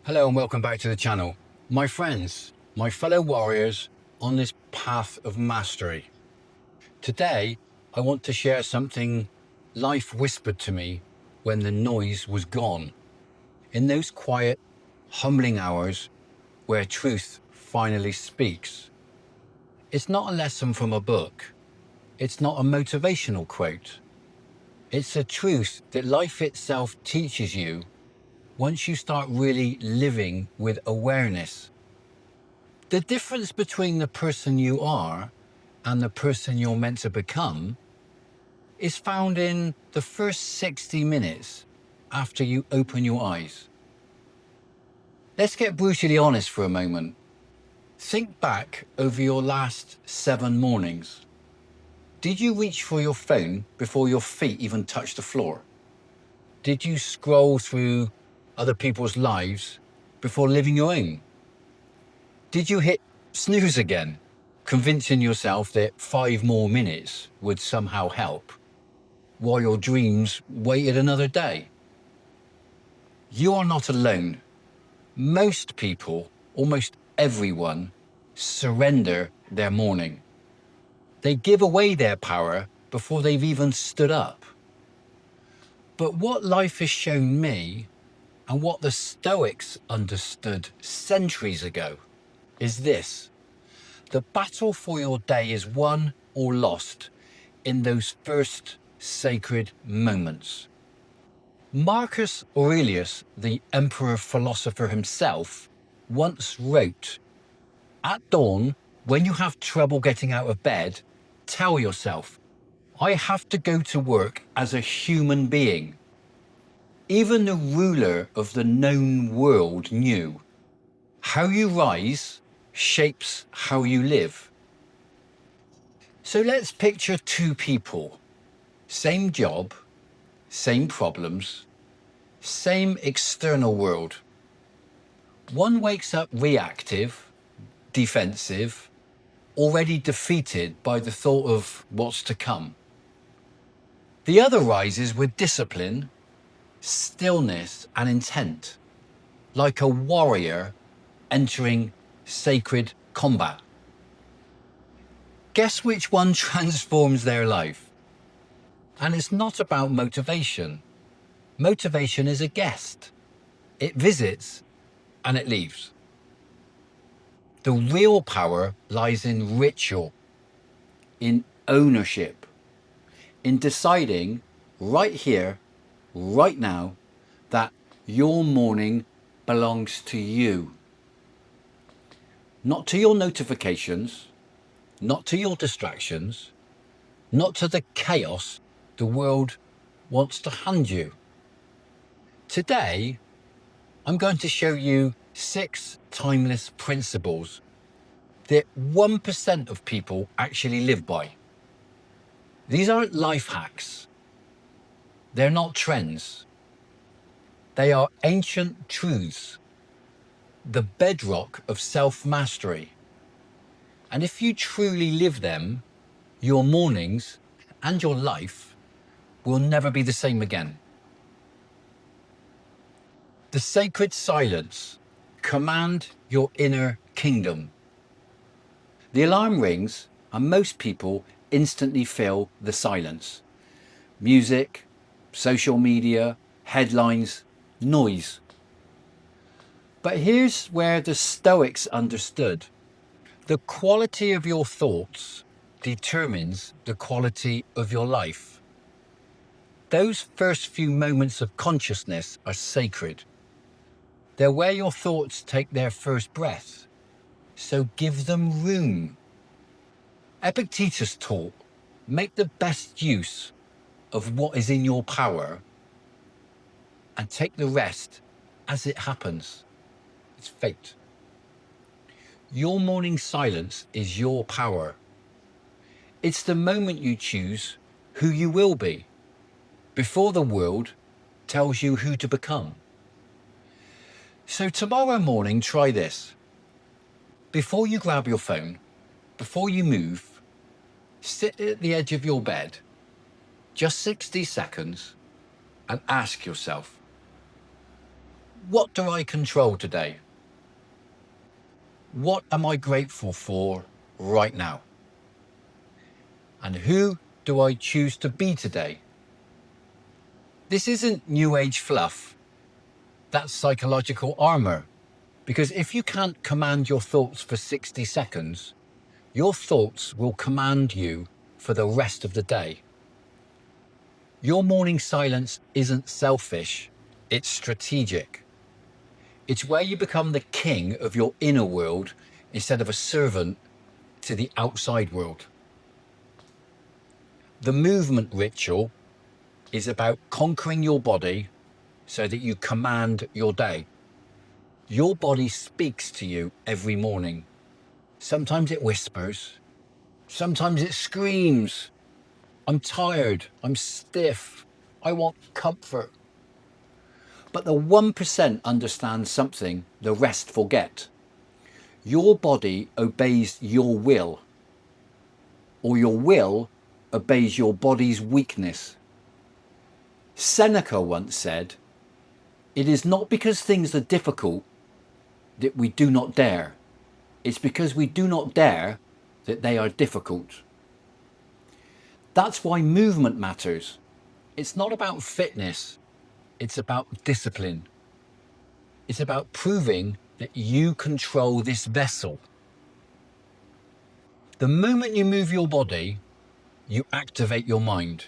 Hello and welcome back to the channel. My friends, my fellow warriors on this path of mastery. Today, I want to share something life whispered to me when the noise was gone. In those quiet, humbling hours where truth finally speaks. It's not a lesson from a book. It's not a motivational quote. It's a truth that life itself teaches you once you start really living with awareness. The difference between the person you are and the person you're meant to become is found in the first 60 minutes after you open your eyes. Let's get brutally honest for a moment. Think back over your last 7 mornings. Did you reach for your phone before your feet even touched the floor? Did you scroll through other people's lives before living your own? Did you hit snooze again, convincing yourself that 5 more minutes would somehow help, while your dreams waited another day? You are not alone. Most people, almost everyone, surrender their morning. They give away their power before they've even stood up. But what life has shown me, and what the Stoics understood centuries ago, is this: the battle for your day is won or lost in those first sacred moments. Marcus Aurelius, the emperor philosopher himself, once wrote, "At dawn, when you have trouble getting out of bed, tell yourself, I have to go to work as a human being." Even the ruler of the known world knew how you rise shapes how you live. So let's picture two people, same job, same problems, same external world. One wakes up reactive, defensive, already defeated by the thought of what's to come. The other rises with discipline, stillness, and intent, like a warrior entering sacred combat. Guess which one transforms their life? And it's not about motivation. Motivation is a guest. It visits and it leaves. The real power lies in ritual, in ownership, in deciding right here, right now, that your morning belongs to you. Not to your notifications, not to your distractions, not to the chaos the world wants to hand you. Today, I'm going to show you 6 timeless principles that 1% of people actually live by. These aren't life hacks. They're not trends. They are ancient truths, the bedrock of self-mastery. And if you truly live them, your mornings and your life will never be the same again. The sacred silence. Command your inner kingdom. The alarm rings and most people instantly fill the silence. Music, social media, headlines, noise. But here's where the Stoics understood. The quality of your thoughts determines the quality of your life. Those first few moments of consciousness are sacred. They're where your thoughts take their first breath, so give them room. Epictetus taught, make the best use of what is in your power and take the rest as it happens. It's fate. Your morning silence is your power. It's the moment you choose who you will be, before the world tells you who to become. So tomorrow morning, try this. Before you grab your phone, before you move, sit at the edge of your bed, just 60 seconds, and ask yourself, What do I control today? What am I grateful for right now? And who do I choose to be today? This isn't new age fluff. That's psychological armor. Because if you can't command your thoughts for 60 seconds, your thoughts will command you for the rest of the day. Your morning silence isn't selfish, it's strategic. It's where you become the king of your inner world instead of a servant to the outside world. The movement ritual is about conquering your body so that you command your day. Your body speaks to you every morning. Sometimes it whispers, sometimes it screams. I'm tired, I'm stiff, I want comfort. But the 1% understands something the rest forget. Your body obeys your will, or your will obeys your body's weakness. Seneca once said, "It is not because things are difficult that we do not dare. It's because we do not dare that they are difficult." That's why movement matters. It's not about fitness. It's about discipline. It's about proving that you control this vessel. The moment you move your body, you activate your mind.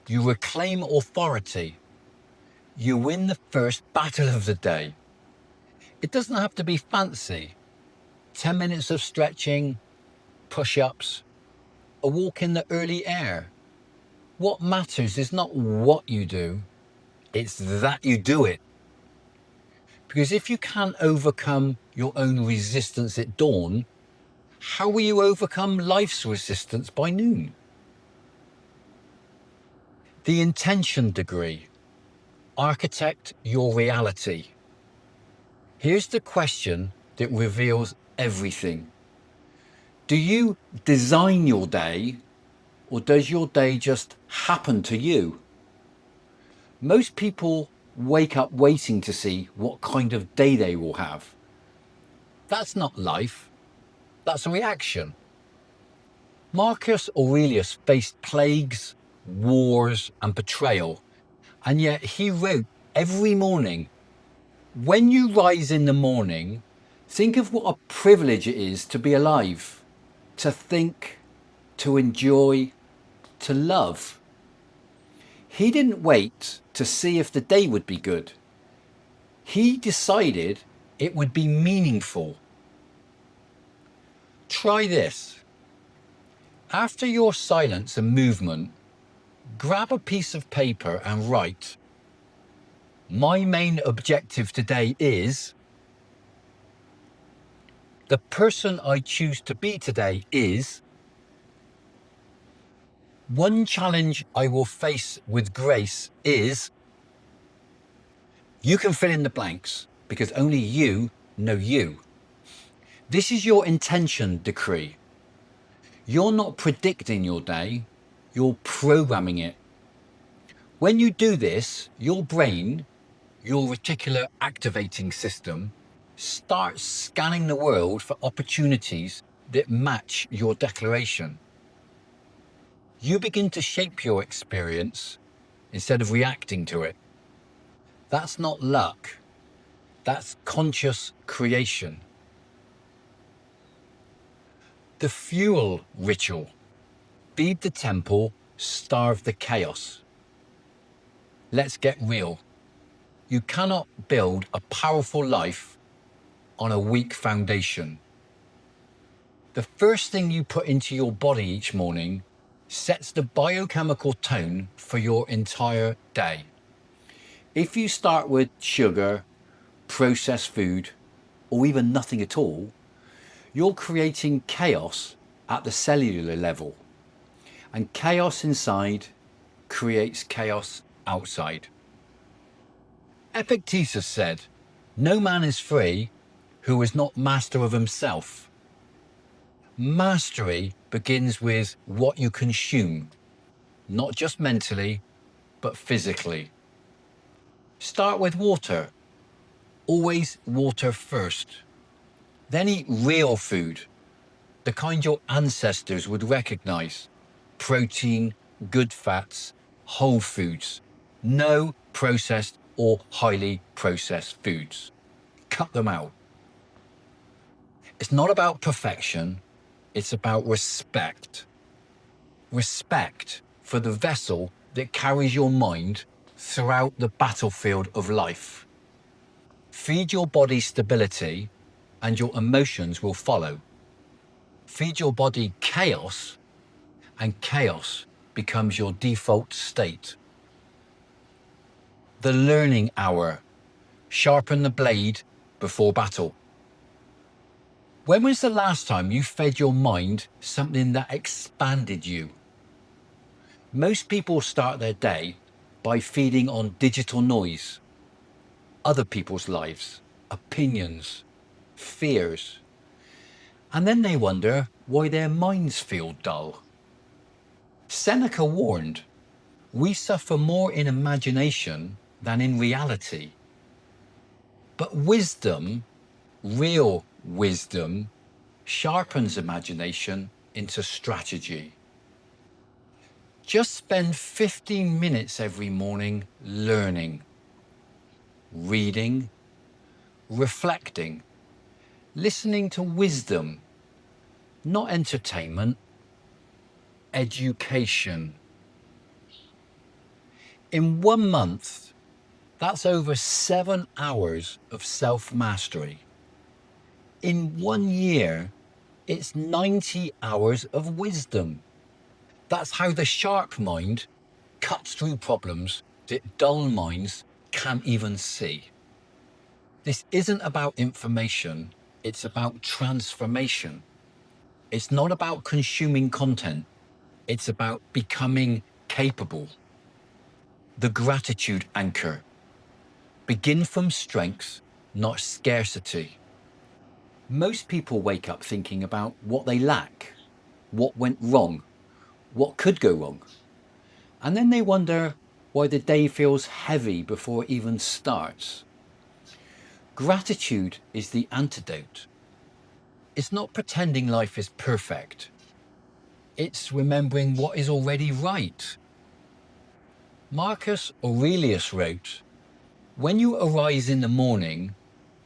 You reclaim authority. You win the first battle of the day. It doesn't have to be fancy. 10 minutes of stretching, push-ups, a walk in the early air. What matters is not what you do, it's that you do it. Because if you can't overcome your own resistance at dawn, how will you overcome life's resistance by noon? The intention degree. Architect your reality. Here's the question that reveals everything. Do you design your day, or does your day just happen to you? Most people wake up waiting to see what kind of day they will have. That's not life. That's a reaction. Marcus Aurelius faced plagues, wars, and betrayal, and yet he wrote every morning, "When you rise in the morning, think of what a privilege it is to be alive, to think, to enjoy, to love." He didn't wait to see if the day would be good. He decided it would be meaningful. Try this. After your silence and movement, grab a piece of paper and write, "My main objective today is," "The person I choose to be today is," "One challenge I will face with grace is." You can fill in the blanks because only you know you. This is your intention decree. You're not predicting your day, you're programming it. When you do this, your brain, your reticular activating system, starts scanning the world for opportunities that match your declaration. You begin to shape your experience instead of reacting to it. That's not luck. That's conscious creation. The fuel ritual. Feed the temple, starve the chaos. Let's get real. You cannot build a powerful life on a weak foundation. The first thing you put into your body each morning sets the biochemical tone for your entire day. If you start with sugar, processed food, or even nothing at all, you're creating chaos at the cellular level. And chaos inside creates chaos outside. Epictetus said, "No man is free who is not master of himself." Mastery begins with what you consume, not just mentally, but physically. Start with water. Always water first. Then eat real food, the kind your ancestors would recognize. Protein, good fats, whole foods. No processed or highly processed foods. Cut them out. It's not about perfection, it's about respect. Respect for the vessel that carries your mind throughout the battlefield of life. Feed your body stability and your emotions will follow. Feed your body chaos and chaos becomes your default state. The learning hour. Sharpen the blade before battle. When was the last time you fed your mind something that expanded you? Most people start their day by feeding on digital noise, other people's lives, opinions, fears, and then they wonder why their minds feel dull. Seneca warned, we suffer more in imagination than in reality. But wisdom, real wisdom, sharpens imagination into strategy. Just spend 15 minutes every morning learning, reading, reflecting, listening to wisdom, not entertainment, education. In 1 month, that's over 7 hours of self-mastery. In 1 year, it's 90 hours of wisdom. That's how the sharp mind cuts through problems that dull minds can't even see. This isn't about information, it's about transformation. It's not about consuming content, it's about becoming capable. The gratitude anchor. Begin from strength, not scarcity. Most people wake up thinking about what they lack, what went wrong, what could go wrong. And then they wonder why the day feels heavy before it even starts. Gratitude is the antidote. It's not pretending life is perfect. It's remembering what is already right. Marcus Aurelius wrote, when you arise in the morning,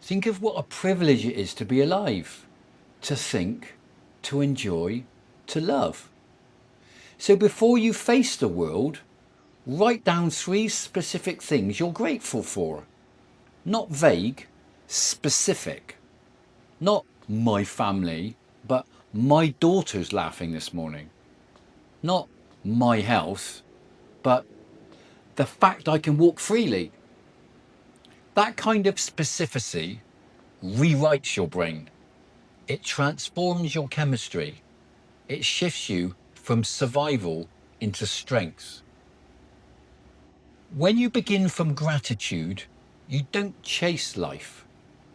think of what a privilege it is to be alive, to think, to enjoy, to love. So before you face the world, write down 3 specific things you're grateful for. Not vague, specific. Not my family, but my daughter's laughing this morning. Not my health, but the fact I can walk freely. That kind of specificity rewrites your brain. It transforms your chemistry. It shifts you from survival into strength. When you begin from gratitude, you don't chase life.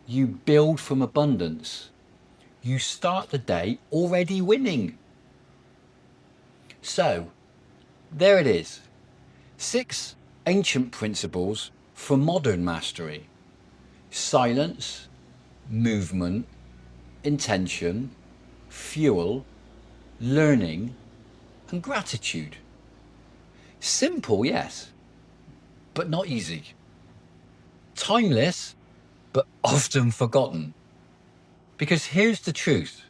You build from abundance. You start the day already winning. So, there it is. 6 ancient principles for modern mastery. Silence, movement, intention, fuel, learning, and gratitude. Simple, yes, but not easy. Timeless, but often forgotten. Because here's the truth.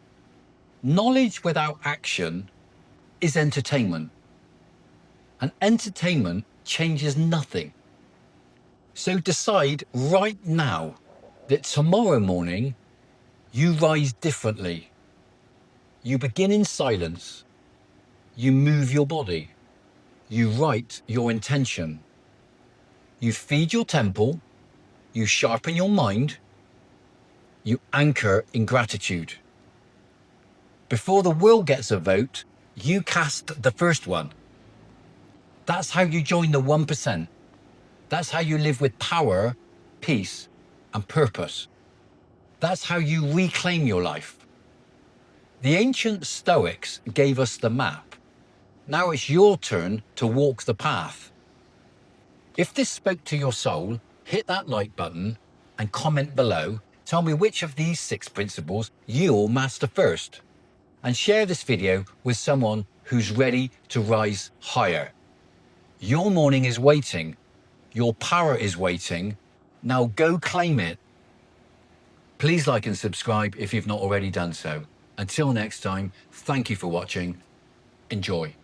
Knowledge without action is entertainment. And entertainment changes nothing. So decide right now that tomorrow morning you rise differently. You begin in silence. You move your body. You write your intention. You feed your temple. You sharpen your mind. You anchor in gratitude. Before the world gets a vote, you cast the first one. That's how you join the 1%. That's how you live with power, peace, and purpose. That's how you reclaim your life. The ancient Stoics gave us the map. Now it's your turn to walk the path. If this spoke to your soul, hit that like button, and comment below. Tell me which of these 6 principles you'll master first. And share this video with someone who's ready to rise higher. Your morning is waiting. Your power is waiting. Now go claim it. Please like and subscribe if you've not already done so. Until next time, thank you for watching. Enjoy.